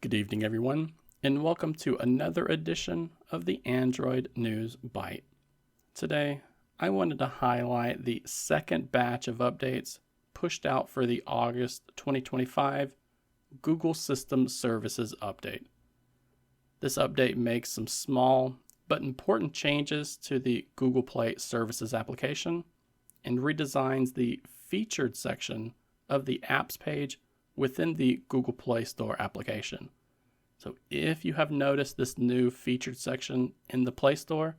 Good evening, everyone, and welcome to another edition of the Android News Byte. Today, I wanted to highlight the second batch of updates pushed out for the August 2025 Google System Services Update. This update makes some small but important changes to the Google Play Services application and redesigns the featured section of the apps page within the Google Play Store application. So if you have noticed this new featured section in the Play Store,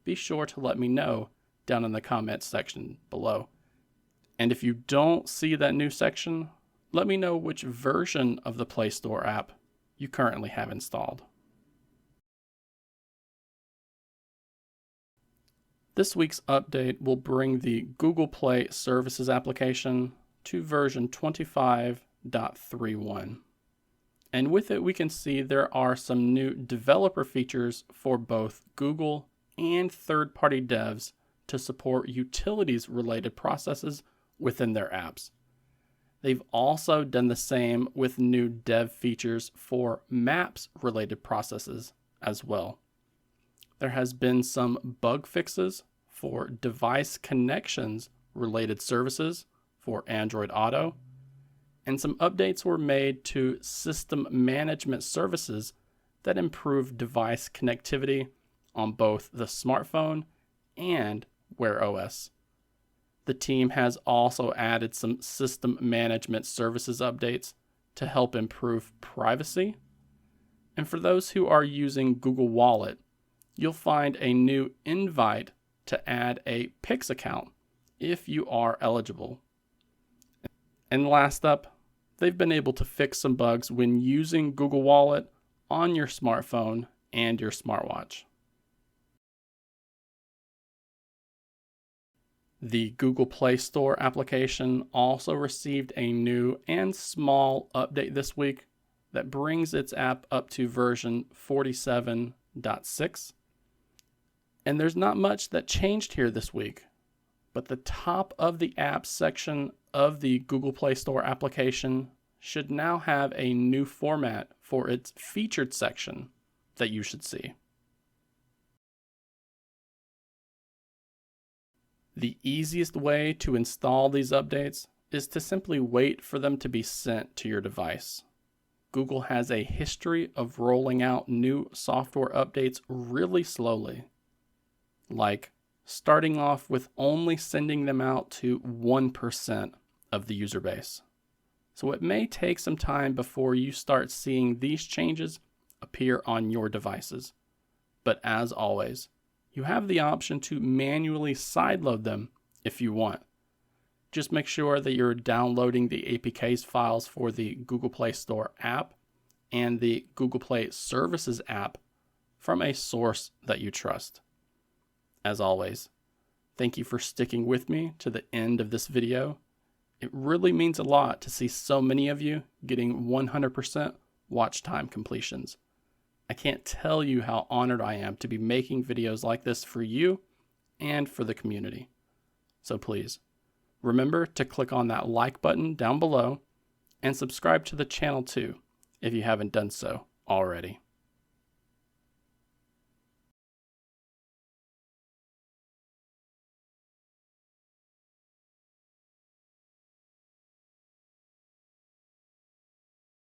be sure to let me know down in the comments section below. And if you don't see that new section, let me know which version of the Play Store app you currently have installed. This week's update will bring the Google Play Services application to version 25.31. And with it, we can see there are some new developer features for both Google and third-party devs to support utilities-related processes within their apps. They've also done the same with new dev features for Maps-related processes as well. There has been some bug fixes for device connections related services for Android Auto, and some updates were made to system management services that improve device connectivity on both the smartphone and Wear OS. The team has also added some system management services updates to help improve privacy. And for those who are using Google Wallet, you'll find a new invite to add a Pix account if you are eligible. And last up, they've been able to fix some bugs when using Google Wallet on your smartphone and your smartwatch. The Google Play Store application also received a new and small update this week that brings its app up to version 47.6. And there's not much that changed here this week, but the top of the apps section of the Google Play Store application should now have a new format for its featured section that you should see. The easiest way to install these updates is to simply wait for them to be sent to your device. Google has a history of rolling out new software updates really slowly, like starting off with only sending them out to 1% of the user base. So it may take some time before you start seeing these changes appear on your devices. But as always, you have the option to manually sideload them if you want. Just make sure that you're downloading the APKs files for the Google Play Store app and the Google Play Services app from a source that you trust. As always, thank you for sticking with me to the end of this video. It really means a lot to see so many of you getting 100% watch time completions. I can't tell you how honored I am to be making videos like this for you and for the community. So please, remember to click on that like button down below and subscribe to the channel too if you haven't done so already.